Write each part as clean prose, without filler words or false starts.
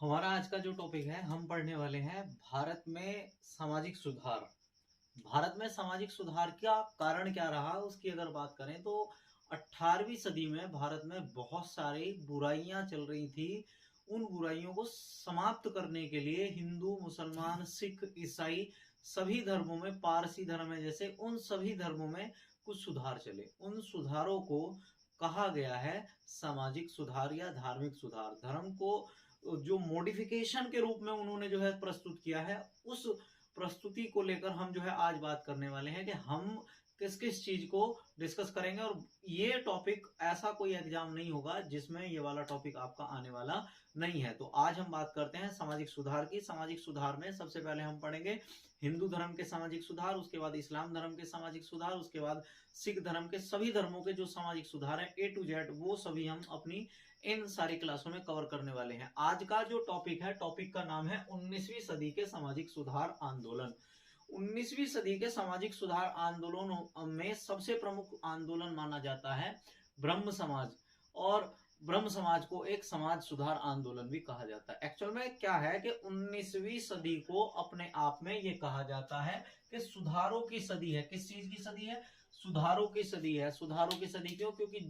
हमारा आज का जो टॉपिक है हम पढ़ने वाले हैं भारत में सामाजिक सुधार। भारत में सामाजिक सुधार का कारण क्या रहा उसकी अगर बात करें तो 18वीं सदी में भारत में बहुत सारी बुराइयां चल रही थी। उन बुराइयों को समाप्त करने के लिए हिंदू, मुसलमान, सिख, ईसाई सभी धर्मों में, पारसी धर्म है जैसे, उन सभी धर्मों में कुछ सुधार चले। उन सुधारों को कहा गया है सामाजिक सुधार या धार्मिक सुधार। धर्म को जो मॉडिफिकेशन के रूप में उन्होंने जो है प्रस्तुत किया है, उस प्रस्तुति को लेकर हम जो है आज बात करने वाले हैं कि हम किस किस चीज को डिस्कस करेंगे। और ये टॉपिक ऐसा कोई एग्जाम नहीं होगा जिसमें ये वाला टॉपिक आपका आने वाला नहीं है। तो आज हम बात करते हैं सामाजिक सुधार की। सामाजिक सुधार में सबसे पहले हम पढ़ेंगे हिंदू धर्म के सामाजिक सुधार, उसके बाद इस्लाम धर्म के सामाजिक सुधार, उसके बाद सिख धर्म के, सभी धर्मों के जो सामाजिक सुधार है A to Z, वो सभी हम अपनी इन सारी क्लासों में कवर करने वाले हैं। आज का जो टॉपिक है, टॉपिक का नाम है 19वीं सदी के सामाजिक सुधार आंदोलन। 19वीं सदी के सामाजिक सुधार आंदोलनों में सबसे प्रमुख आंदोलन माना जाता है ब्रह्म समाज, और ब्रह्म समाज को एक समाज सुधार आंदोलन भी कहा जाता है। एक्चुअल में क्या है कि 19वीं सदी को अपने आप में ये कहा जाता है कि सुधारों की सदी है। किस चीज की सदी है? सुधारों की सदी है। सुधारों की सदी क्यों? क्योंकि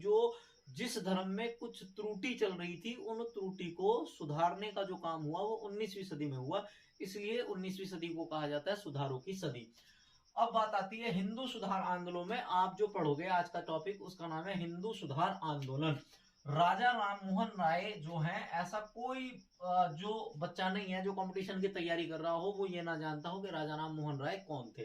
जिस धर्म में कुछ त्रुटि चल रही थी, उन त्रुटि को सुधारने का जो काम हुआ वो 19वीं सदी में हुआ, इसलिए 19वीं सदी को कहा जाता है सुधारों की सदी। अब बात आती है हिंदू सुधार आंदोलन में। आप जो पढ़ोगे आज का टॉपिक, उसका नाम है हिंदू सुधार आंदोलन। राजा राममोहन राय जो है, ऐसा कोई जो बच्चा नहीं है जो कंपटीशन की तैयारी कर रहा हो वो ये ना जानता हो कि राजा राममोहन राय कौन थे।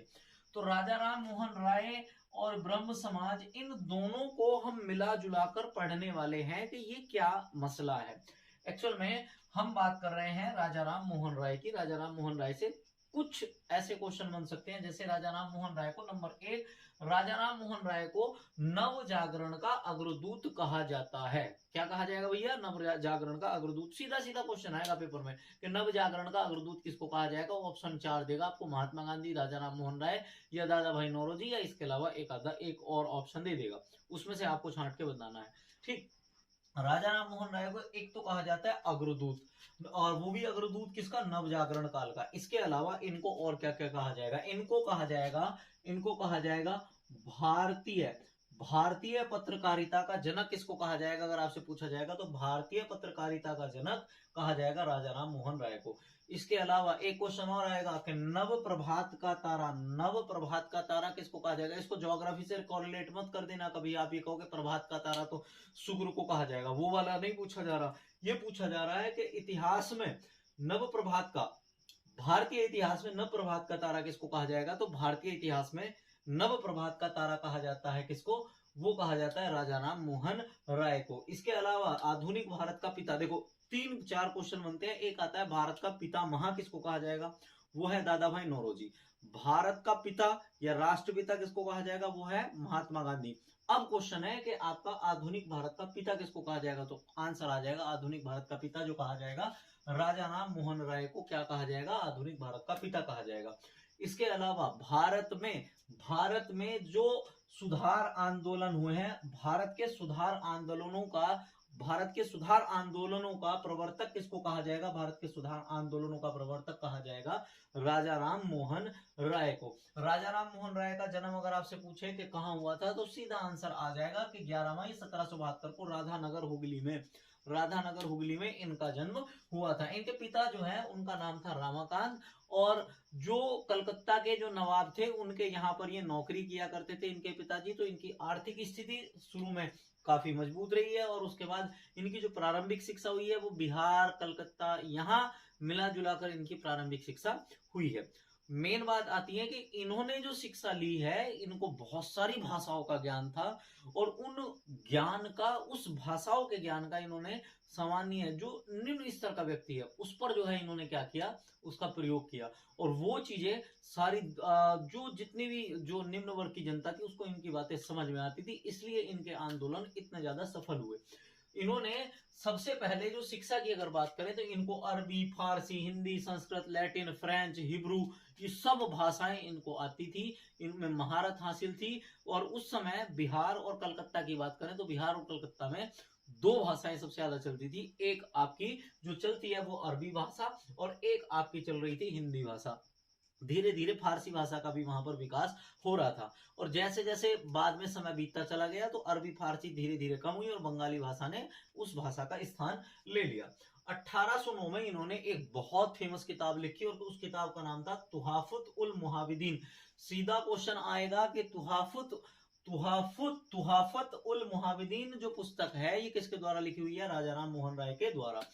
तो राजा राममोहन राय और ब्रह्म समाज, इन दोनों को हम मिला जुलाकर पढ़ने वाले हैं कि ये क्या मसला है। एक्चुअल में हम बात कर रहे हैं राजा राममोहन राय की। राजा राममोहन राय से कुछ ऐसे क्वेश्चन बन सकते हैं, जैसे राजा राममोहन राय को, नंबर 1, राजा राममोहन राय को नव जागरण का अग्रदूत कहा जाता है। क्या कहा जाएगा भैया? नव जागरण का अग्रदूत। सीधा सीधा क्वेश्चन आएगा पेपर में कि नव जागरण का अग्रदूत किसको कहा जाएगा। वो ऑप्शन 4 देगा आपको, महात्मा गांधी, राजा राममोहन राय या दादा भाई नौरोजी, या इसके अलावा एक और ऑप्शन दे देगा, उसमें से आपको छांट के बताना है। ठीक, राजा राममोहन राय को एक तो कहा जाता है अग्रदूत, और वो भी अग्रदूत किसका? नव जागरण काल का। इसके अलावा इनको और क्या क्या कहा जाएगा? इनको कहा जाएगा भारतीय भारतीय पत्रकारिता का जनक। किसको कहा जाएगा अगर आपसे पूछा जाएगा तो? भारतीय पत्रकारिता का जनक कहा जाएगा राजा राममोहन राय को। इसके अलावा एक क्वेश्चन और आएगा कि नव प्रभात का तारा, नव प्रभात का तारा किसको कहा जाएगा? इसको ज्योग्राफी से कॉरिलेट मत कर देना कभी। आप ये कहोगे प्रभात का तारा तो शुक्र को कहा जाएगा, वो वाला नहीं पूछा जा रहा। ये पूछा जा रहा है कि इतिहास में नव प्रभात का, भारतीय इतिहास में नव प्रभात का तारा किसको कहा जाएगा? तो भारतीय इतिहास में नव प्रभात का तारा कहा जाता है किसको? वो कहा जाता है राजा राममोहन राय को। इसके अलावा आधुनिक भारत का पिता, देखो 3-4 क्वेश्चन बनते हैं। एक आता है भारत का पितामह किसको कहा जाएगा? वो है दादा भाई नौरोजी। भारत का पिता या राष्ट्रपिता किसको कहा जाएगा? वो है महात्मा गांधी। अब क्वेश्चन है कि आपका आधुनिक भारत का पिता किसको कहा जाएगा? तो आंसर आ जाएगा आधुनिक भारत का पिता जो कहा जाएगा, राजा राममोहन राय को क्या कहा जाएगा? आधुनिक भारत का पिता कहा जाएगा। इसके अलावा भारत में जो सुधार आंदोलन हुए हैं, भारत के सुधार आंदोलनों का प्रवर्तक किसको कहा जाएगा? भारत के सुधार आंदोलनों का प्रवर्तक कहा जाएगा राजा राममोहन राय को। राजा राममोहन राय का जन्म अगर आपसे पूछे कि कहां हुआ था, तो सीधा आंसर आ जाएगा कि 11 मई 1772 को राधानगर हुगली में इनका जन्म हुआ था। इनके पिता जो है उनका नाम था रामाकांत, और जो कलकत्ता के जो नवाब थे उनके यहाँ पर ये नौकरी किया करते थे इनके पिताजी। तो इनकी आर्थिक स्थिति शुरू में काफी मजबूत रही है, और उसके बाद इनकी जो प्रारंभिक शिक्षा हुई है वो बिहार, कलकत्ता, यहाँ मिला जुलाकर इनकी प्रारंभिक शिक्षा हुई है। मेन बात आती है कि इन्होंने जो शिक्षा ली है, इनको बहुत सारी भाषाओं का ज्ञान था, और उस भाषाओं के ज्ञान का इन्होंने सामान्य जो निम्न स्तर का व्यक्ति है उस पर जो है इन्होंने क्या किया? उसका प्रयोग किया, और वो चीजें सारी जो जितनी भी जो निम्न वर्ग की जनता थी उसको इनकी बातें समझ में आती थी, इसलिए इनके आंदोलन इतने ज्यादा सफल हुए। इन्होंने सबसे पहले जो शिक्षा की अगर बात करें तो इनको अरबी, फारसी, Hindi, Sanskrit, Latin, French, Hebrew, ये सब भाषाएं इनको आती थी, इनमें महारत हासिल थी। और उस समय बिहार और कलकत्ता की बात करें तो बिहार और कलकत्ता में दो भाषाएं सबसे ज्यादा चलती थी। एक आपकी जो चलती है वो अरबी भाषा, और एक आपकी चल रही थी हिंदी भाषा। धीरे धीरे फारसी भाषा का भी वहां पर विकास हो रहा था। और जैसे जैसे बाद में समय बीतता चला गया तो अरबी फारसी धीरे धीरे कम हुई और बंगाली भाषा ने उस भाषा का स्थान ले लिया। 1809 में इन्होंने एक बहुत फेमस किताब लिखी और उस किताब का नाम था तुहाफुत उल मुहाविदीन। सीधा क्वेश्चन आएगा कि तुहाफत उल मुहाविदीन जो पुस्तक है ये किसके द्वारा लिखी हुई है? राजा राम मोहन राय के द्वारा।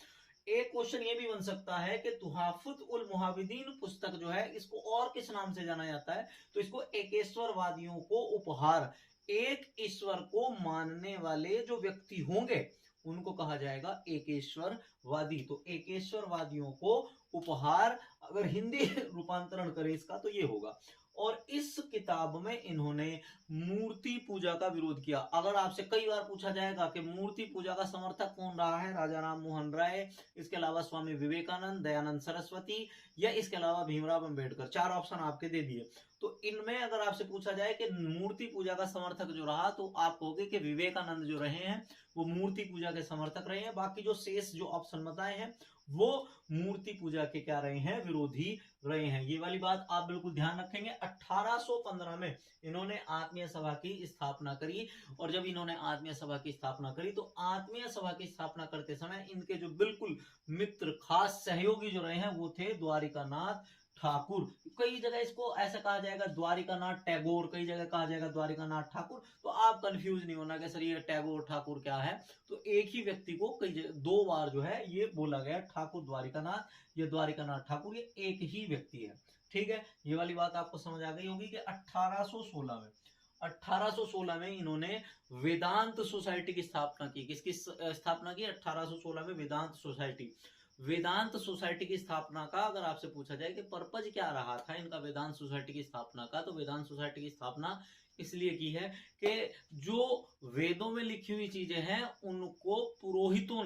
एक क्वेश्चन ये भी बन सकता है कि तुहाफुत उल मुहाविदीन पुस्तक जो है इसको और किस नाम से जाना जाता है? तो इसको एकेश्वरवादियों को उपहार, एक ईश्वर को मानने वाले जो व्यक्ति होंगे उनको कहा जाएगा एकेश्वरवादी। तो एकेश्वरवादियों को उपहार, अगर हिंदी रूपांतरण करें इसका तो ये होगा। और इस किताब में इन्होंने मूर्ति पूजा का विरोध किया। अगर आपसे कई बार पूछा जाएगा कि मूर्ति पूजा का समर्थक कौन रहा है? राजा राम मोहन राय, इसके अलावा स्वामी विवेकानंद, दयानंद सरस्वती, या इसके अलावा भीमराव अंबेडकर। चार ऑप्शन आपके दे दिए। तो इनमें अगर आपसे पूछा जाए कि मूर्ति पूजा का समर्थक जो रहा तो आप कहोगे कि विवेकानंद जो रहे हैं वो मूर्ति पूजा के समर्थक रहे हैं। बाकी जो शेष जो ऑप्शन बताए हैं वो मूर्ति पूजा के क्या रहे हैं? विरोधी रहे हैं। ये वाली बात आप बिल्कुल ध्यान रखेंगे। 1815 में इन्होंने आत्मीय सभा की स्थापना करी। और जब इन्होंने आत्मीय सभा की स्थापना करी तो आत्मीय सभा की स्थापना करते समय इनके जो बिल्कुल मित्र, खास सहयोगी जो रहे हैं वो थे द्वारिकानाथ ठाकुर। कई जगह इसको ऐसा कहा जाएगा द्वारिकानाथ टैगोर, कई जगह कहा जाएगा द्वारिकानाथ ठाकुर। तो आप कंफ्यूज नहीं होना कि सर ये टैगोर ठाकुर क्या है। तो एक ही व्यक्ति को कई दो बार जो है ये बोला गया, ठाकुर द्वारिकानाथ, ये द्वारिकानाथ ठाकुर, ये एक ही व्यक्ति है। ठीक है, ये वाली बात आपको समझ आ गई होगी कि 1816 में इन्होंने वेदांत सोसाइटी की स्थापना की। किसकी स्थापना की? 1816 में वेदांत सोसाइटी। वेदांत सोसाइटी की स्थापना का अगर आपसे पूछा जाए कि पर्पज क्या रहा था इनका वेदांत सोसाइटी की स्थापना का, तो वेदांत सोसाइटी की स्थापना इसलिए की है कि जो वेदों में लिखी हुई चीजें हैं उनको पुरोहितों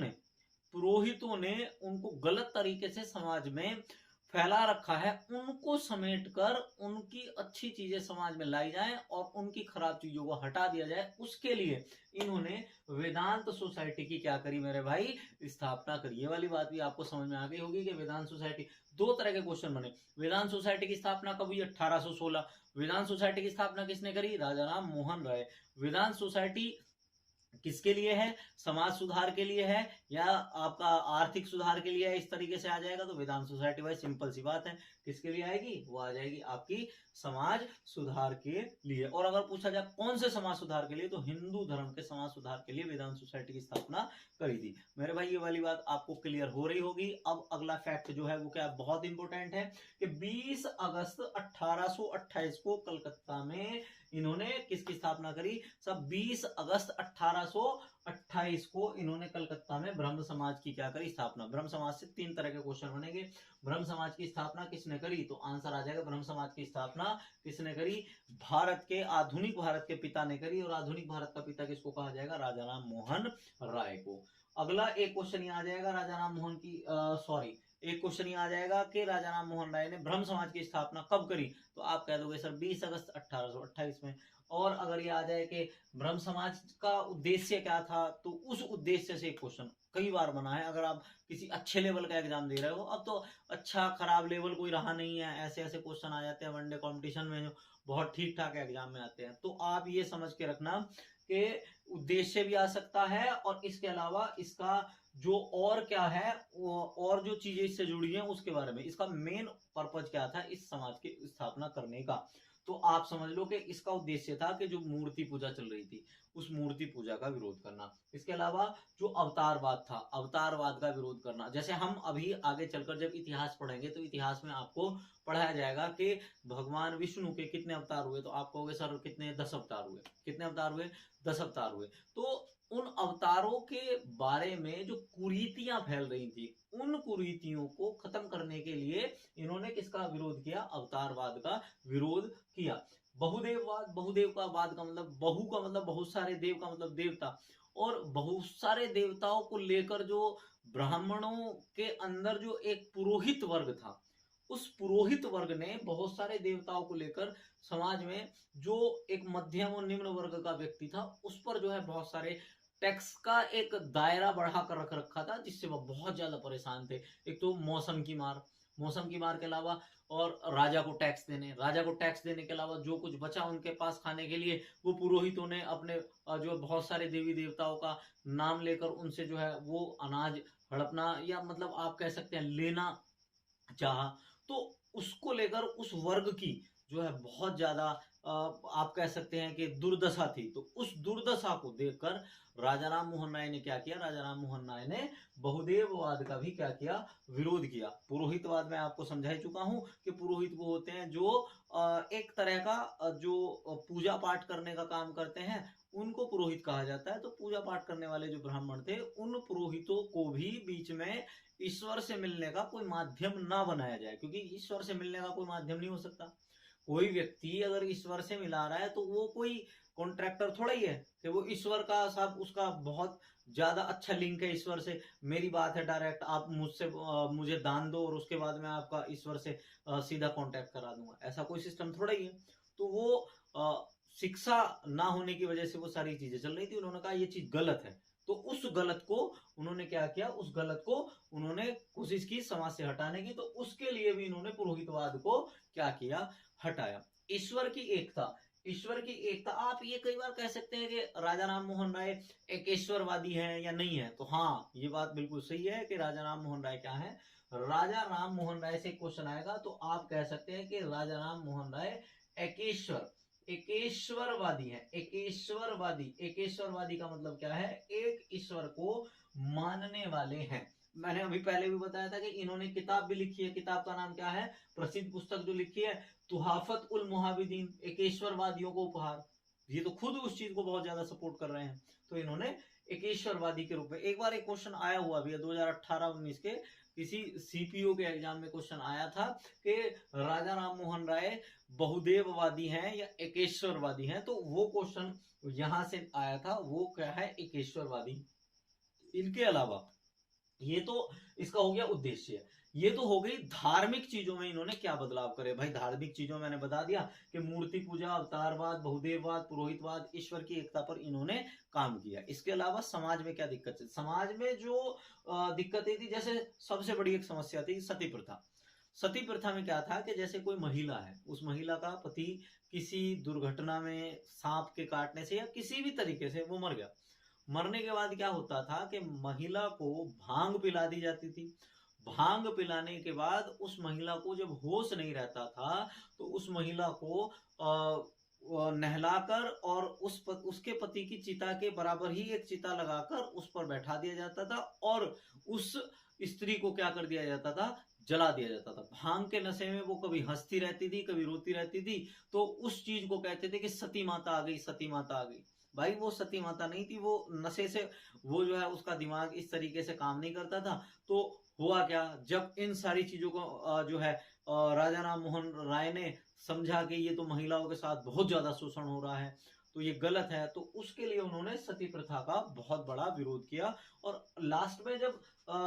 ने उनको गलत तरीके से समाज में फैला रखा है, उनको समेटकर उनकी अच्छी चीजें समाज में लाई जाएं और उनकी खराब चीजों को हटा दिया जाए। उसके लिए इन्होंने वेदांत सोसाइटी की क्या करी मेरे भाई? स्थापना करी। ये वाली बात भी आपको समझ में आ गई होगी कि वेदांत सोसाइटी, दो तरह के क्वेश्चन बने। वेदांत सोसाइटी की स्थापना कब हुई? 1816। वेदांत सोसाइटी की स्थापना किसने करी? राजा राम मोहन राय। वेदांत सोसाइटी किसके लिए है? समाज सुधार के लिए है या आपका आर्थिक सुधार के लिए है? इस तरीके से आ जाएगा तो वेदांत सोसाइटी भाई सिंपल सी बात है किसके लिए आएगी? वो आ जाएगी आपकी समाज सुधार के लिए। और अगर पूछा जाए कौन से समाज सुधार के लिए, तो हिंदू धर्म के समाज सुधार के लिए वेदांत सोसाइटी की स्थापना करी थी। मेरे भाई ये वाली बात आपको क्लियर हो रही होगी। अब अगला फैक्ट जो है वो क्या बहुत इंपॉर्टेंट है कि 20 अगस्त 1828 को कलकत्ता में इन्होंने किसकी स्थापना करी? सब 20 अगस्त 1828 को इन्होंने कलकत्ता में ब्रह्म समाज की क्या करी? स्थापना। ब्रह्म समाज से तीन तरह के क्वेश्चन बनेंगे। ब्रह्म समाज की स्थापना किसने करी? तो आंसर आ जाएगा ब्रह्म समाज की स्थापना किसने करी? आधुनिक भारत के पिता ने करी। और आधुनिक भारत का पिता किसको कहा जाएगा? राजा राम मोहन राय को। अगला एक क्वेश्चन आ जाएगा राजा राम मोहन की एक क्वेश्चन ये आ जाएगा कि राजा राम मोहन राय ने ब्रह्म समाज की स्थापना कब करी? तो आप कह दोगे सर 20 अगस्त 1828 में। और अगर ये आ जाए कि ब्रह्म समाज का उद्देश्य क्या था, तो उस उद्देश्य से क्वेश्चन कई बार बना है। अगर आप किसी अच्छे लेवल का एग्जाम दे रहे हो, अब तो अच्छा खराब लेवल कोई रहा नहीं है, ऐसे ऐसे क्वेश्चन आ जाते हैं वनडे कॉम्पिटिशन में जो बहुत ठीक ठाक एग्जाम में आते हैं। तो आप ये समझ के रखना कि उद्देश्य भी आ सकता है और इसके अलावा इसका जो और क्या है और जो चीजें इससे जुड़ी हैं उसके बारे में, इसका मेन पर्पज क्या था इस समाज की स्थापना करने का। तो आप समझ लो कि इसका उद्देश्य था कि जो मूर्ति पूजा चल रही थी उस मूर्ति पूजा का विरोध करना। इसके अलावा जो अवतारवाद था, अवतारवाद का विरोध करना। जैसे हम अभी आगे चलकर जब इतिहास पढ़ेंगे तो इतिहास में आपको पढ़ाया जाएगा कि भगवान विष्णु के कितने अवतार हुए, तो आप कहोगे सर कितने? 10 अवतार हुए। कितने अवतार हुए? 10 अवतार हुए। तो उन अवतारों के बारे में जो कुरीतियां फैल रही थी, उन कुरीतियों को खत्म करने के लिए इन्होंने किसका विरोध किया? अवतारवाद का विरोध किया। बहुदेववाद, बहुदेव का वाद का मतलब बहु का मतलब बहुत सारे, देव का मतलब देवता। और बहुत सारे देवताओं को लेकर जो ब्राह्मणों के अंदर जो एक पुरोहित वर्ग था, उस पुरोहित वर्ग ने बहुत सारे देवताओं को लेकर समाज में जो एक मध्यम और निम्न वर्ग का व्यक्ति था उस पर जो है बहुत सारे टैक्स का एक दायरा बढ़ा कर रख रखा था, जिससे वह बहुत ज्यादा परेशान थे। एक तो मौसम की मार के अलावा और राजा को टैक्स देने के अलावा जो कुछ बचा उनके पास खाने के लिए, वो पुरोहितों ने अपने जो बहुत सारे देवी देवताओं का नाम लेकर उनसे जो है वो अनाज हड़पना या मतलब आप कह सकते हैं लेना चाहा। तो उसको लेकर उस वर्ग की जो है बहुत ज्यादा आप कह सकते हैं कि दुर्दशा थी। तो उस दुर्दशा को देखकर राजा राम मोहन राय ने क्या किया, राजा राम मोहन राय ने बहुदेववाद का भी क्या किया, विरोध किया। पुरोहितवाद में आपको समझा ही चुका हूं कि पुरोहित वो होते हैं जो एक तरह का जो पूजा पाठ करने का काम करते हैं, उनको पुरोहित कहा जाता है। तो पूजा पाठ करने वाले जो ब्राह्मण थे, उन पुरोहितों को भी बीच में ईश्वर से मिलने का कोई माध्यम ना बनाया जाए, क्योंकि ईश्वर से मिलने का कोई माध्यम नहीं हो सकता। कोई व्यक्ति अगर ईश्वर से मिला रहा है तो वो कोई कॉन्ट्रैक्टर थोड़ा ही है कि वो ईश्वर का सब उसका बहुत ज्यादा अच्छा लिंक है ईश्वर से। मेरी बात है डायरेक्ट, आप मुझसे मुझे दान दो और उसके बाद मैं आपका ईश्वर से सीधा कांटेक्ट करा दूंगा, ऐसा कोई सिस्टम थोड़ा ही है। तो वो शिक्षा ना होने की वजह से वो सारी चीजें चल रही थी। उन्होंने कहा ये चीज गलत है, तो उस गलत को उन्होंने क्या किया, उस गलत को उन्होंने कोशिश की समाज से हटाने की। तो उसके लिए भी इन्होंने पुरोहितवाद को क्या किया, हटाया। ईश्वर की एकता, ईश्वर की एकता, आप ये कई बार कह सकते हैं कि राजा राम मोहन राय एक ईश्वरवादी हैं या नहीं है, तो हाँ ये बात बिल्कुल सही है कि राजा राम मोहन राय क्या है। राजा राम मोहन राय से क्वेश्चन आएगा तो आप कह सकते हैं कि राजा राम मोहन राय एकेश्वरवादी है। एकेश्वरवादी का मतलब क्या है, एक ईश्वर को मानने वाले हैं। मैंने अभी पहले भी बताया था कि इन्होंने किताब भी लिखी है, किताब का नाम क्या है, प्रसिद्ध पुस्तक जो लिखी है तुहाफत उल मुहाविदीन, एकेश्वरवादियों को उपहार। ये तो खुद उस चीज को बहुत ज्यादा सपोर्ट कर रहे हैं। तो इन्होंने एकेश्वरवादी के रूप में, एक बार एक क्वेश्चन आया हुआ भी है 2018-19 के किसी सीपीओ के एग्जाम में क्वेश्चन आया था कि राजा राम मोहन राय बहुदेववादी हैं या एकेश्वरवादी हैं, तो वो क्वेश्चन यहां से आया था, वो क्या है, एकेश्वरवादी। इनके अलावा ये तो इसका हो गया उद्देश्य। ये तो हो गई धार्मिक चीजों में इन्होंने क्या बदलाव करे। भाई धार्मिक चीजों में मैंने बता दिया कि मूर्ति पूजा, अवतारवाद, बहुदेववाद, पुरोहितवाद, ईश्वर की एकता पर इन्होंने काम किया। इसके अलावा समाज में क्या दिक्कत है, समाज में जो दिक्कतें थी, जैसे सबसे बड़ी एक समस्या थी सती प्रथा। सती प्रथा में क्या था कि जैसे कोई महिला है, उस महिला का पति किसी दुर्घटना में सांप के काटने से या किसी भी तरीके से वो मर गया। मरने के बाद क्या होता था कि महिला को भांग पिला दी जाती थी। भांग पिलाने के बाद उस महिला को जब होश नहीं रहता था तो उस महिला को नहलाकर और उसके पति की चिता के बराबर ही एक चिता लगाकर उस पर बैठा दिया जाता था और उस स्त्री को क्या कर दिया जाता था, जला दिया जाता था। भांग के नशे में वो कभी हंसती रहती थी, कभी रोती रहती थी, तो उस चीज को कहते थे कि सती माता आ गई, सती माता आ गई। भाई वो सती माता नहीं थी, वो नशे से वो जो है उसका दिमाग इस तरीके से काम नहीं करता था। तो हुआ क्या, जब इन सारी चीजों को जो है राजा राम मोहन राय ने समझा कि ये तो महिलाओं के साथ बहुत ज्यादा शोषण हो रहा है, तो ये गलत है, तो उसके लिए उन्होंने सती प्रथा का बहुत बड़ा विरोध किया। और लास्ट में जब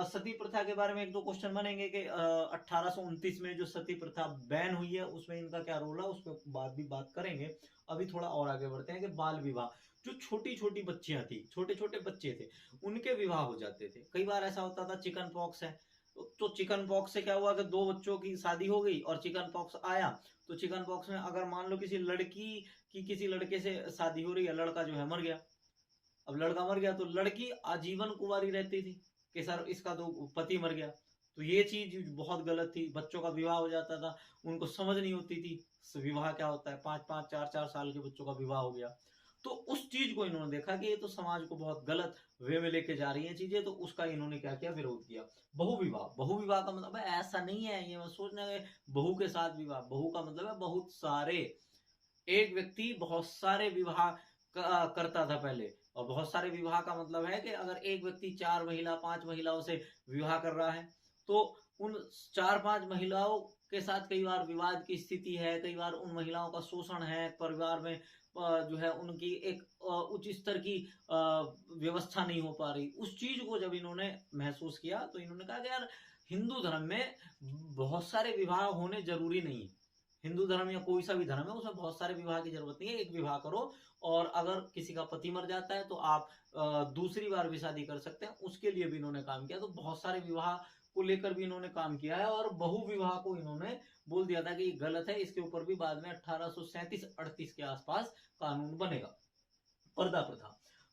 सती प्रथा के बारे में एक दो क्वेश्चन बनेंगे कि 1829 में जो सती प्रथा बैन हुई है उसमें इनका क्या रोल है, उस पर बाद भी बात करेंगे। अभी थोड़ा और आगे बढ़ते हैं कि बाल विवाह, जो छोटी छोटी बच्चियां थी, छोटे छोटे बच्चे थे, उनके विवाह हो जाते थे। कई बार ऐसा होता था, चिकन पॉक्स है तो चिकन पॉक्स से क्या हुआ कि दो बच्चों की शादी हो गई और चिकन पॉक्स आया। तो चिकन पॉक्स में अगर मान लो किसी लड़की की किसी लड़के से शादी हो रही है, लड़का जो है मर गया। अब लड़का मर गया तो लड़की आजीवन कुंवारी रहती थी कि सर इसका तो पति मर गया। तो ये चीज बहुत गलत थी, बच्चों का विवाह हो जाता था, उनको समझ नहीं होती थी विवाह क्या होता है, 5-5 4-4 साल के बच्चों का विवाह हो गया। तो उस चीज को इन्होंने देखा कि ये तो समाज को बहुत गलत वे में लेके जा रही है चीजें, तो उसका इन्होंने क्या किया, विरोध किया। बहुविवाह, बहुविवाह का मतलब है ऐसा नहीं है ये सोचना है बहू के साथ विवाह, बहू का मतलब है बहुत सारे, एक व्यक्ति बहुत सारे विवाह करता था पहले। और बहुत सारे विवाह का मतलब है कि अगर एक व्यक्ति 4 महिला 5 महिलाओं से विवाह कर रहा है तो उन 4-5 महिलाओं के साथ कई बार विवाद की स्थिति है, कई बार उन महिलाओं का शोषण है, परिवार में जो है उनकी एक उच्च स्तर की व्यवस्था नहीं हो पा रही। उस चीज को जब इन्होंने महसूस किया तो इन्होंने कहा कि यार हिंदू धर्म में बहुत सारे विवाह होने जरूरी नहीं है। हिंदू धर्म या कोई सा भी धर्म है उसमें बहुत सारे विवाह की जरूरत नहीं है, एक विवाह करो और अगर किसी का पति मर जाता है तो आप दूसरी बार भी शादी कर सकते हैं। उसके लिए भी इन्होंने काम किया। तो बहुत सारे विवाह को लेकर भी इन्होंने काम किया है और बहु विवाह को इन्होंने बोल दिया था कि ये गलत है। इसके ऊपर भी बाद में 1837-38 के आसपास कानून बनेगा। पर्दा प्रथा,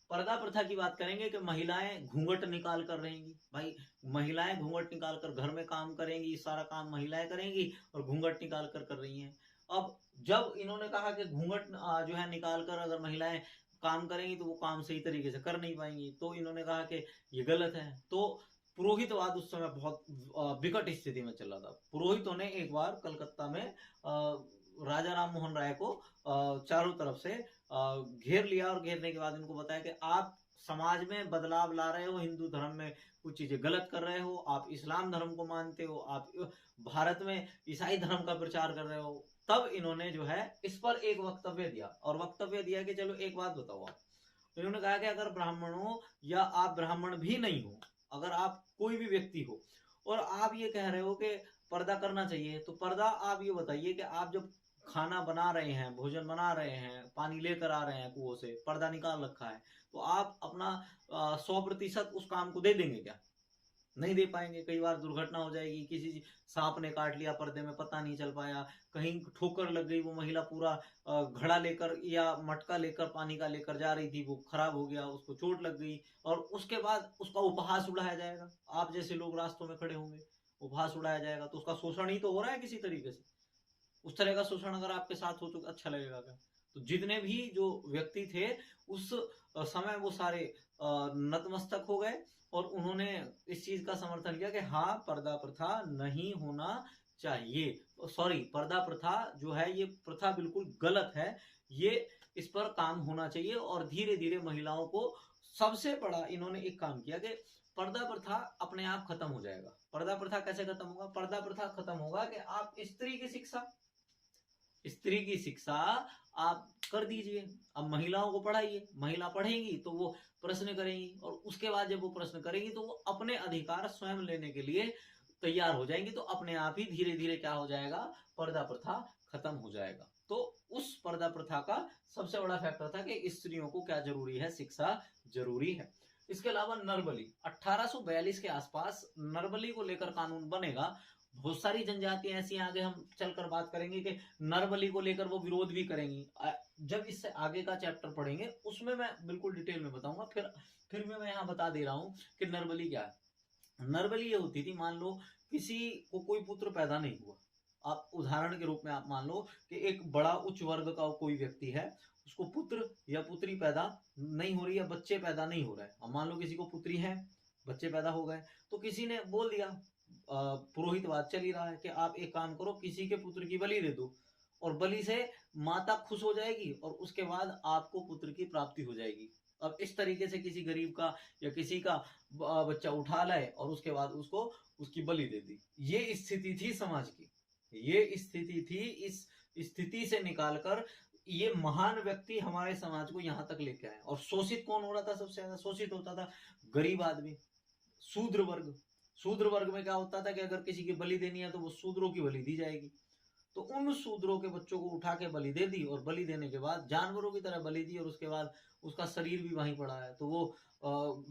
पर्दा प्रथा की बात करेंगे कि महिलाएं घूंघट निकाल कर रहेंगी। भाई महिलाएं घूंघट निकाल कर घर में काम करेंगी, सारा काम महिलाएं करेंगी और घूंघट निकाल कर रही हैं। अब जब इन्होंने कहा कि घूंघट जो है निकाल कर अगर महिलाएं काम करेंगी तो वो काम सही तरीके से कर नहीं पाएंगी, तो इन्होंने कहा कि ये गलत है। तो पुरोहितवाद उस समय बहुत विकट स्थिति में चल रहा था। पुरोहितों ने एक बार कलकत्ता में राजा राम मोहन राय को चारों तरफ से घेर लिया और घेरने के बाद इनको बताया कि आप समाज में बदलाव ला रहे हो, हिंदू धर्म में कुछ चीजें गलत कर रहे हो, आप इस्लाम धर्म को मानते हो, आप भारत में ईसाई धर्म का प्रचार कर रहे हो। तब इन्होंने जो है इस पर एक वक्तव्य दिया और वक्तव्य दिया कि चलो एक बात बताओ आप। इन्होंने कहा कि अगर ब्राह्मणों या आप ब्राह्मण भी नहीं हो, अगर आप कोई भी व्यक्ति हो और आप ये कह रहे हो कि पर्दा करना चाहिए, तो पर्दा आप ये बताइए कि आप जब खाना बना रहे हैं, भोजन बना रहे हैं, पानी लेकर आ रहे हैं कुओं से, पर्दा निकाल रखा है, तो आप अपना 100% उस काम को दे देंगे क्या? नहीं दे पाएंगे। कई बार दुर्घटना हो जाएगी, किसी सांप ने काट लिया पर्दे में, पता नहीं चल पाया, कहीं ठोकर लग गई, वो महिला पूरा घड़ा लेकर या मटका लेकर पानी का लेकर जा रही थी, वो खराब हो गया, उसको चोट लग गई और उसके बाद उसका उपहास उड़ाया जाएगा। आप जैसे लोग रास्तों में खड़े होंगे, उपहास उड़ाया जाएगा, तो उसका शोषण ही तो हो रहा है किसी तरीके से। उस तरह का शोषण अगर आपके साथ हो तो अच्छा लगेगा क्या? तो जितने भी जो व्यक्ति थे उस समय वो सारे नतमस्तक हो गए और उन्होंने इस चीज का समर्थन किया कि हाँ पर्दा प्रथा नहीं होना चाहिए। सॉरी, पर्दा प्रथा जो है ये प्रथा बिल्कुल गलत है, ये इस पर काम होना चाहिए। और धीरे धीरे महिलाओं को सबसे बड़ा इन्होंने एक काम किया कि पर्दा प्रथा अपने आप खत्म हो जाएगा। पर्दा प्रथा कैसे खत्म होगा? पर्दा प्रथा खत्म होगा कि आप स्त्री की शिक्षा आप कर दीजिए। अब महिलाओं को पढ़ाइए, महिला पढ़ेंगी तो वो प्रश्न करेंगी और उसके बाद जब वो प्रश्न करेंगी तो वो अपने अधिकार स्वयं लेने के लिए तैयार हो जाएंगी। तो अपने आप ही धीरे धीरे क्या हो जाएगा? पर्दा प्रथा खत्म हो जाएगा। तो उस पर्दा प्रथा का सबसे बड़ा फैक्टर था कि स्त्रियों को क्या जरूरी है? शिक्षा जरूरी है। इसके अलावा नरबली 1842 के आसपास नरबली को लेकर कानून बनेगा। बहुत सारी जनजातियां ऐसी आगे हम चलकर बात करेंगे कि नरबली को लेकर वो विरोध भी करेंगी। जब इससे आगे का चैप्टर पढ़ेंगे उसमें मैं बिल्कुल डिटेल में बताऊंगा। फिर मैं यहाँ बता दे रहा हूँ कि नरबली क्या है। नरबली ये होती थी, मान लो किसी को कोई पुत्र पैदा नहीं हुआ, आप उदाहरण के रूप में आप मान लो कि एक बड़ा उच्च वर्ग का कोई व्यक्ति है, उसको पुत्र या पुत्री पैदा नहीं हो रही है, बच्चे पैदा नहीं हो रहे हैं। अब मान लो किसी को पुत्री है, बच्चे पैदा हो गए, तो किसी ने बोल दिया, पुरोहितवाद चल ही रहा है कि आप एक काम करो, किसी के पुत्र की बलि दे दो और बलि से माता खुश हो जाएगी और उसके बाद आपको पुत्र की प्राप्ति हो जाएगी। अब इस तरीके से किसी गरीब का या किसी का बच्चा उठा लाए और उसके बाद उसको उसकी बलि दे दी। ये स्थिति थी समाज की, ये स्थिति थी। इस स्थिति से निकालकर ये महान व्यक्ति हमारे समाज को यहाँ तक लेके आए। और शोषित कौन हो रहा था? सबसे ज्यादा शोषित होता था गरीब आदमी, शूद्र वर्ग। शूद्र वर्ग में क्या होता था कि अगर किसी की बलि देनी है तो वो शूद्रों की बलि दी जाएगी। तो उन शूद्रों के बच्चों को उठा के बलि दे दी और बलि देने के बाद जानवरों की तरह बलि दी और उसके बाद उसका शरीर भी वहीं पड़ा है। तो वो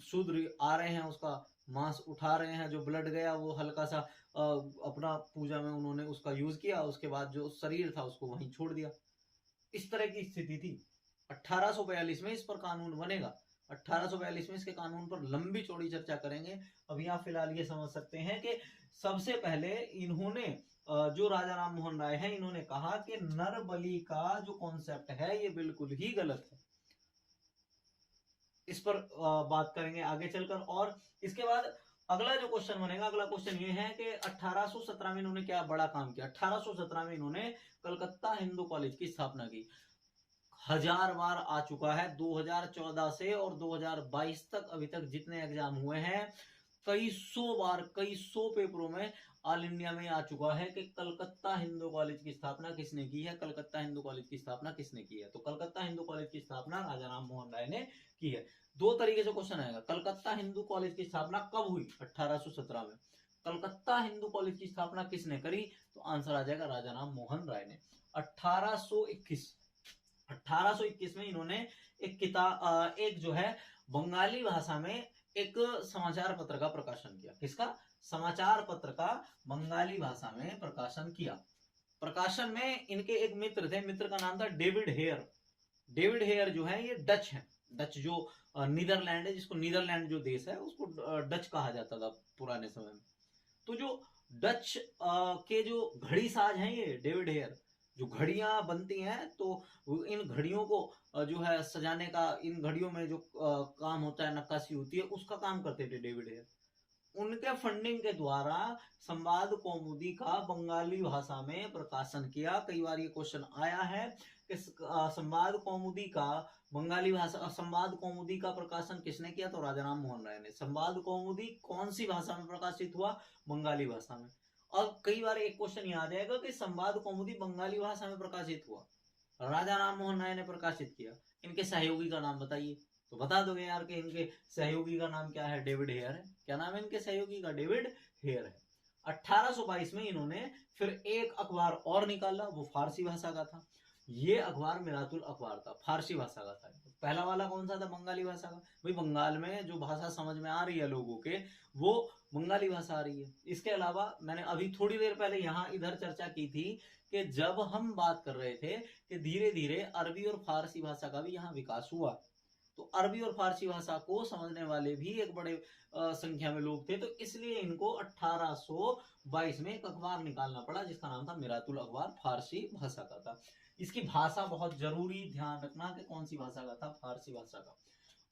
शूद्र आ रहे हैं, उसका मांस उठा रहे हैं, जो ब्लड गया वो हल्का सा अपना पूजा में उन्होंने उसका यूज किया, उसके बाद जो शरीर था उसको वहीं छोड़ दिया। इस तरह की स्थिति थी। 1842 में इस पर कानून बनेगा। 1842 में इसके कानून पर लंबी चौड़ी चर्चा करेंगे। अब यहाँ फिलहाल ये समझ सकते हैं कि सबसे पहले इन्होंने जो राजा राम मोहन राय हैं, इन्होंने कहा कि नर बलि का जो कॉन्सेप्ट है ये बिल्कुल ही गलत है। इस पर बात करेंगे आगे चलकर। और इसके बाद अगला जो क्वेश्चन बनेगा, अगला क्वेश्चन ये है कि 1817 में इन्होंने क्या बड़ा काम किया। 1817 में इन्होंने कलकत्ता हिंदू कॉलेज की स्थापना की। 1000 बार आ चुका है 2014 से और 2022 तक, अभी तक जितने एग्जाम हुए हैं कई सौ पेपरों में ऑल इंडिया में आ चुका है कि कलकत्ता हिंदू कॉलेज की स्थापना किसने की है, कलकत्ता हिंदू कॉलेज की स्थापना किसने की है। तो कलकत्ता हिंदू कॉलेज की स्थापना राजा राम मोहन राय ने की है। दो तरीके से क्वेश्चन आएगा, कलकत्ता हिंदू कॉलेज की स्थापना कब हुई, 1817 में। कलकत्ता हिंदू कॉलेज की स्थापना किसने करी, तो आंसर आ जाएगा राजा राम मोहन राय ने। 1821 में इन्होंने एक किताब, एक जो है बंगाली भाषा में एक समाचार पत्र का प्रकाशन किया। किसका, समाचार पत्र का बंगाली भाषा में प्रकाशन किया। प्रकाशन में इनके एक मित्र थे, मित्र का नाम था डेविड हेयर। डेविड हेयर जो है ये डच है, डच जो नीदरलैंड है, जिसको नीदरलैंड जो देश है उसको डच कहा जाता था पुराने समय में। तो जो डच के जो घड़ी साज हैं ये डेविड हेयर, जो घड़ियां बनती हैं, तो इन घड़ियों को जो है सजाने का, इन घड़ियों में जो काम होता है, नक्काशी होती है, उसका काम करते थे डेविड हेयर। उनके फंडिंग के द्वारा संवाद कौमुदी का बंगाली भाषा में प्रकाशन किया। कई बार ये क्वेश्चन आया है कि संवाद कौमुदी का बंगाली भाषा, संवाद कौमुदी का प्रकाशन किसने किया, तो राजा राम मोहन राय ने। संवाद कौमुदी कौन सी भाषा में प्रकाशित हुआ, बंगाली भाषा में। और कई बार एक क्वेश्चन ये आ जाएगा कि संवाद कौमुदी बंगाली भाषा में प्रकाशित हुआ, राजा राम मोहन राय ने प्रकाशित किया, इनके सहयोगी का नाम बताइए। तो बता दोगे यार कि इनके सहयोगी का नाम क्या है, डेविड हेयर है। क्या नाम है इनके सहयोगी का, डेविड हेयर है। 1822 में इन्होंने फिर एक अखबार और निकाला, वो फारसी भाषा का था। ये अखबार मिरातुल अखबार था, फारसी भाषा का था। पहला वाला कौन सा था, बंगाली भाषा का। भाई बंगाल में जो भाषा समझ में आ रही है लोगों के, वो बंगाली भाषा आ रही है। इसके अलावा मैंने अभी थोड़ी देर पहले यहाँ इधर चर्चा की थी कि जब हम बात कर रहे थे कि धीरे धीरे अरबी और फारसी भाषा का भी यहाँ विकास हुआ, तो अरबी और फारसी भाषा को समझने वाले भी एक बड़े संख्या में लोग थे। तो इसलिए इनको 1822 में एक अखबार निकालना पड़ा जिसका नाम था मिरातुल अखबार, फारसी भाषा का था। इसकी भाषा बहुत जरूरी ध्यान रखना कि कौन सी भाषा का था, फारसी भाषा का।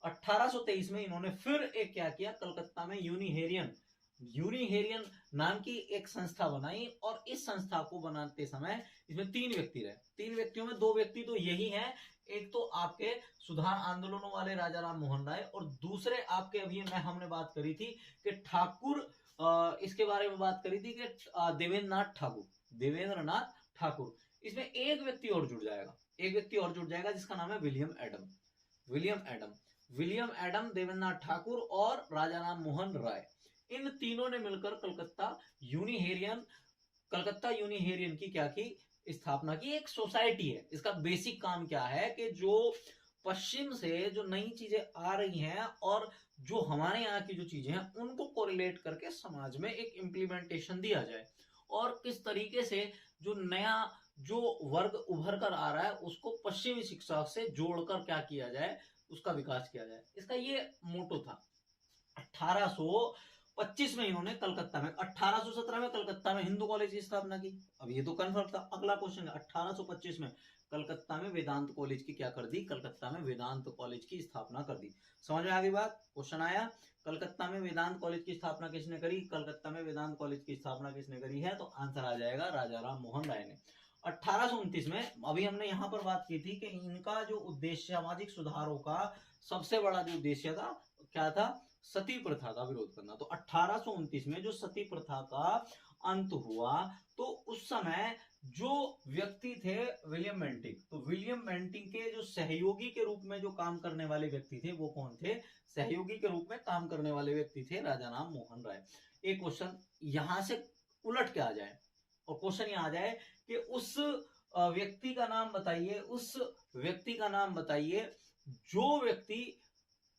1823 में इन्होंने फिर एक क्या किया, कलकत्ता में यूनिहेरियन नाम की एक संस्था बनाई। और इस संस्था को बनाते समय इसमें 3 व्यक्ति रहे। 3 व्यक्तियों में 2 व्यक्ति तो यही हैं, एक तो आपके सुधार आंदोलनों वाले राजा राम मोहन राय, और दूसरे आपके अभी हमने बात करी थी कि ठाकुर, इसके बारे में बात करी थी कि देवेंद्र नाथ ठाकुर। इसमें एक व्यक्ति और जुड़ जाएगा, जिसका नाम है विलियम एडम, देवेंद्र नाथ ठाकुर और राजा राम मोहन राय। इन तीनों ने मिलकर कलकत्ता यूनिहेरियन की क्या की, स्थापना की। एक सोसाइटी है। इसका बेसिक काम क्या है कि जो पश्चिम से जो नई चीजें आ रही हैं और जो हमारे यहाँ की जो चीजें हैं उनको कोरिलेट करके समाज में एक इम्प्लीमेंटेशन दिया जाए, और किस तरीके से जो नया जो वर्ग उभर कर आ रहा है उसको पश्चिमी शिक्षा से जोड़कर क्या किया जाए, उसका विकास किया जाए। इसका ये मोटो था। 1825 में इन्होंने कलकत्ता में, 1817 में कलकत्ता में हिंदू कॉलेज की स्थापना की। अब ये तो कन्फर्म था। अगला क्वेश्चन है, 1825 में कलकत्ता में वेदांत कॉलेज की क्या कर दी, कलकत्ता में वेदांत कॉलेज की स्थापना कर दी। समझ में आ गई बात। क्वेश्चन आया, कलकत्ता में वेदांत कॉलेज की स्थापना किसने करी, कलकत्ता में वेदांत कॉलेज की स्थापना किसने करी है, तो आंसर आ जाएगा राजा राम मोहन राय ने। 1829 में, अभी हमने यहां पर बात की थी कि इनका जो उद्देश्य, सामाजिक सुधारों का सबसे बड़ा जो उद्देश्य था क्या था, सती प्रथा का विरोध करना। तो 1829 में जो सती प्रथा का अंत हुआ, तो उस समय जो व्यक्ति थे विलियम बेंटिंग, तो विलियम बेंटिंग के जो सहयोगी के रूप में जो काम करने वाले व्यक्ति थे वो कौन थे, सहयोगी के रूप में काम करने वाले व्यक्ति थे राजा राम मोहन राय। एक क्वेश्चन यहां से उलट के आ जाए और क्वेश्चन यहां आ जाए कि उस व्यक्ति का नाम बताइए, जो व्यक्ति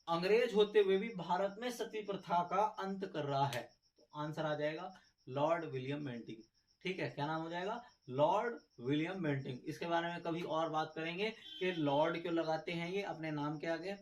अंग्रेज होते हुए भी भारत में सती प्रथा का अंत कर रहा है। तो आंसर आ जाएगा लॉर्ड विलियम बेंटिंग। ठीक है, क्या नाम हो जाएगा, लॉर्ड विलियम बेंटिंग। इसके बारे में कभी और बात करेंगे कि लॉर्ड क्यों लगाते हैं ये अपने नाम के आगे,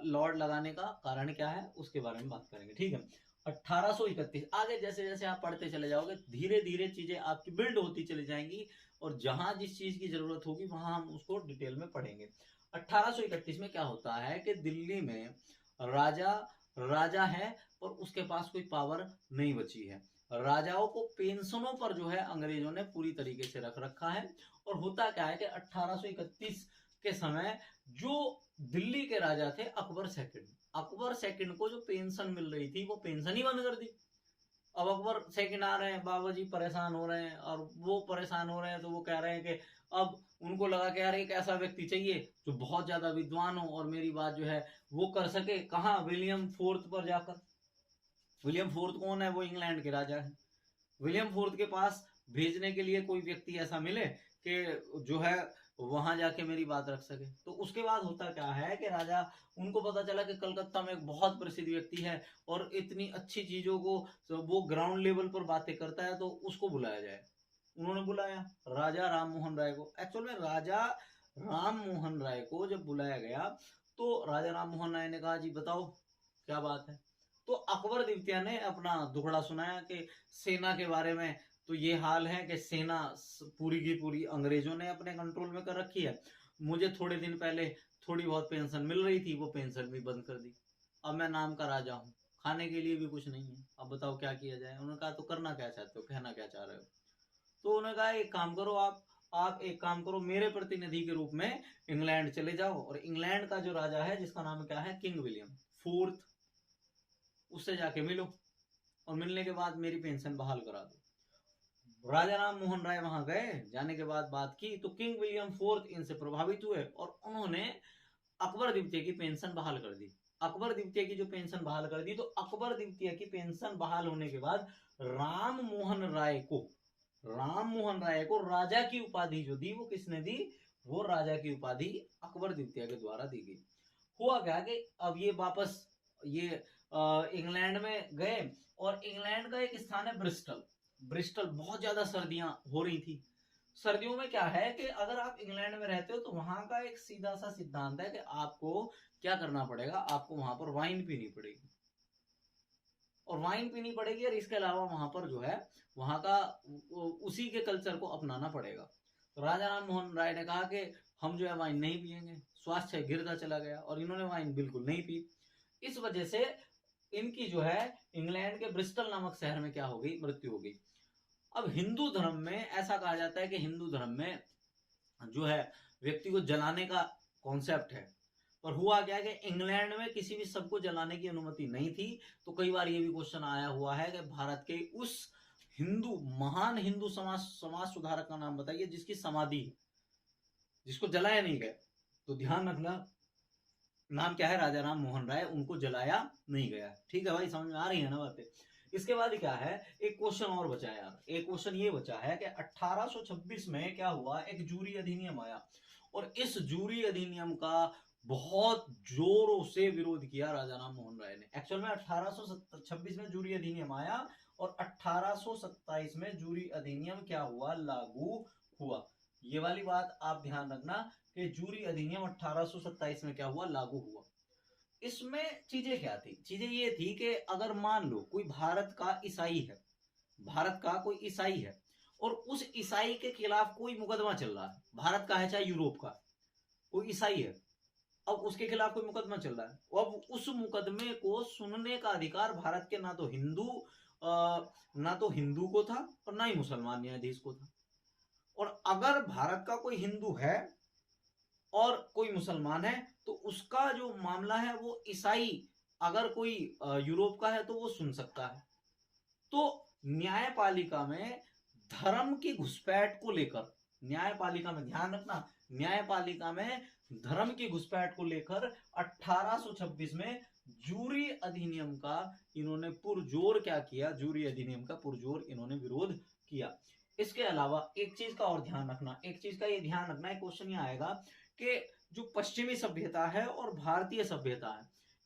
लॉर्ड लगाने का कारण क्या है, उसके बारे में बात करेंगे। ठीक है, 1831 आगे जैसे जैसे आप पढ़ते चले जाओगे धीरे धीरे चीजें आपकी बिल्ड होती चली जाएंगी, और जहां जिस चीज की जरूरत होगी वहां हम उसको डिटेल में पढ़ेंगे। 1831 में क्या होता है कि दिल्ली में राजा है पर उसके पास कोई पावर नहीं बची है। राजाओं को पेंशनों पर जो है अंग्रेजों ने पूरी तरीके से रख रखा है। और होता क्या है कि 1831 के समय जो दिल्ली के राजा थे अकबर सेकंड। अकबर सेकंड को जो पेंशन मिल रही थी वो पेंशन ही बंद कर दी। अब अकबर सेकंड आ रहे हैं, बाबा जी परेशान हो रहे हैं, और वो परेशान हो रहे हैं तो वो कह रहे हैं कि अब उनको लगा कि यार एक ऐसा व्यक्ति चाहिए जो बहुत ज्यादा विद्वान हो और मेरी बात जो है वो कर सके। कहाँ? विलियम फोर्थ पर जाकर। विलियम फोर्थ कौन है? वो इंग्लैंड के राजा है। विलियम फोर्थ के पास भेजने के लिए कोई व्यक्ति ऐसा मिले कि जो है वहां जाके मेरी बात रख सके। तो उसके बाद होता क्या है कि राजा, उनको पता चला कि कलकत्ता में एक बहुत प्रसिद्ध व्यक्ति है और इतनी अच्छी चीजों को वो ग्राउंड लेवल पर बातें करता है, तो उसको बुलाया जाए। उन्होंने बुलाया राजा राम मोहन राय को। एक्चुअल में राजा राम मोहन राय को जब बुलाया गया तो राजा राम मोहन राय ने कहा, जी बताओ क्या बात है। तो अकबर द्वितीय ने अपना दुखड़ा सुनाया कि सेना के बारे में तो ये हाल है कि सेना पूरी की पूरी अंग्रेजों ने अपने कंट्रोल में कर रखी है। मुझे थोड़े दिन पहले थोड़ी बहुत पेंशन मिल रही थी, वो पेंशन भी बंद कर दी। अब मैं नाम का राजा हूँ, खाने के लिए भी कुछ नहीं है, अब बताओ क्या किया जाए। उन्होंने कहा तो करना क्या चाहते हो, कहना क्या चाह रहे हो। तो उन्होंने कहा एक काम करो, आप एक काम करो, मेरे प्रतिनिधि के रूप में इंग्लैंड चले जाओ, और इंग्लैंड का जो राजा है जिसका नाम क्या है, किंग विलियम फोर्थ, उससे जाके मिलो और मिलने के बाद मेरी पेंशन बहाल करा दो। राजा राम मोहन राय वहां गए, जाने के बाद बात की तो किंग विलियम फोर्थ इनसे प्रभावित हुए और उन्होंने अकबर द्वितीय की पेंशन बहाल कर दी। अकबर द्वितीय की जो पेंशन बहाल कर दी, तो अकबर द्वितीय की पेंशन बहाल होने के बाद राम मोहन राय को राजा की उपाधि जो दी, वो किसने दी? वो राजा की उपाधि अकबर द्वितीय के द्वारा दी गई। हुआ क्या कि अब ये वापस ये इंग्लैंड में गए, और इंग्लैंड का एक स्थान है ब्रिस्टल। ब्रिस्टल बहुत ज्यादा सर्दियां हो रही थी। सर्दियों में क्या है कि अगर आप इंग्लैंड में रहते हो तो वहां का एक सीधा सा सिद्धांत है कि आपको क्या करना पड़ेगा, आपको वहां पर वाइन पीनी पड़ेगी, और वाइन पीनी पड़ेगी, और इसके अलावा वहां पर जो है वहां का उसी के कल्चर को अपनाना पड़ेगा। तो राजा राम मोहन राय ने कहा कि हम जो है वाइन नहीं पियेंगे, स्वास्थ्य गिरता चला गया और इन्होंने वाइन बिल्कुल नहीं पी। इस वजह से इनकी जो है इंग्लैंड के ब्रिस्टल नामक शहर में क्या हो गई, मृत्यु हो गई। अब हिंदू धर्म में ऐसा कहा जाता है कि हिंदू धर्म में जो है व्यक्ति को जलाने का कॉन्सेप्ट है, और हुआ क्या कि इंग्लैंड में किसी भी शव को जलाने की अनुमति नहीं थी। तो कई बार ये भी क्वेश्चन आया हुआ है कि भारत के उस महान हिंदू समाज सुधारक का नाम बताइए जिसकी समाधि है, जिसको जलाया नहीं गया। तो ध्यान रखना, नाम क्या है? राजा राम मोहन राय, उनको जलाया नहीं गया। ठीक है भाई, समझ में आ रही है ना बातें। इसके बाद क्या है, एक क्वेश्चन और बचा है यार। एक क्वेश्चन ये बचा है कि 1826 में क्या हुआ, एक जूरी अधिनियम आया, और इस जूरी अधिनियम का बहुत जोरों से विरोध किया राजा राम मोहन राय ने। एक्चुअल में 1826 में जूरी अधिनियम आया, और 1827 में जूरी अधिनियम क्या हुआ, लागू हुआ। ये वाली बात आप ध्यान रखना कि जूरी अधिनियम 1827 में क्या हुआ, लागू हुआ। इसमें चीजें क्या थी? चीजें ये थी कि अगर मान लो कोई भारत का ईसाई है, भारत का कोई ईसाई है, और उस ईसाई के खिलाफ कोई मुकदमा चल रहा है, भारत का है चाहे यूरोप का, कोई ईसाई है, अब उसके खिलाफ कोई मुकदमा चल रहा है, अब उस मुकदमे को सुनने का अधिकार भारत के ना तो हिंदू को था और ना ही मुसलमान न्यायाधीश को था। और अगर भारत का कोई हिंदू है और कोई मुसलमान है, तो उसका जो मामला है वो ईसाई अगर कोई यूरोप का है तो वो सुन सकता है। तो न्यायपालिका में धर्म की घुसपैठ को लेकर, न्यायपालिका में ध्यान रखना, न्यायपालिका में धर्म की घुसपैठ को लेकर 1826 में जूरी अधिनियम का इन्होंने पुरजोर क्या किया, जूरी अधिनियम का पुरजोर इन्होंने विरोध किया। इसके अलावा एक चीज का और ध्यान रखना, एक चीज का ये ध्यान रखना, एक क्वेश्चन ये आएगा कि जो पश्चिमी सभ्यता है और भारतीय सभ्यता है,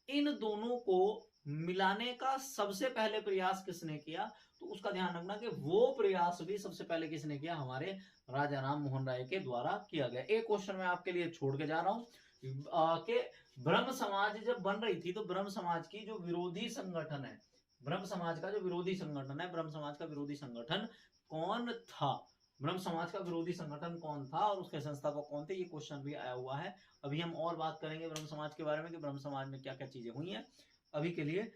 इन दोनों को मिलाने का सबसे पहले प्रयास किसने किया? तो उसका ध्यान रखना कि वो प्रयास भी सबसे पहले किसने किया, हमारे राजा राम मोहन राय के द्वारा किया गया। एक क्वेश्चन मैं आपके लिए छोड़ के जा रहा हूं कि ब्रह्म समाज जब बन रही थी तो ब्रह्म समाज की जो विरोधी संगठन है, ब्रह्म समाज का जो विरोधी संगठन है, ब्रह्म समाज का विरोधी संगठन कौन था? ब्रह्म समाज का विरोधी संगठन कौन था और उसके संस्थापक कौन थे? ये क्वेश्चन भी आया हुआ है। अभी हम और बात करेंगे ब्रह्म समाज के बारे में कि ब्रह्म समाज में क्या क्या चीजें हुई हैं। अभी के लिए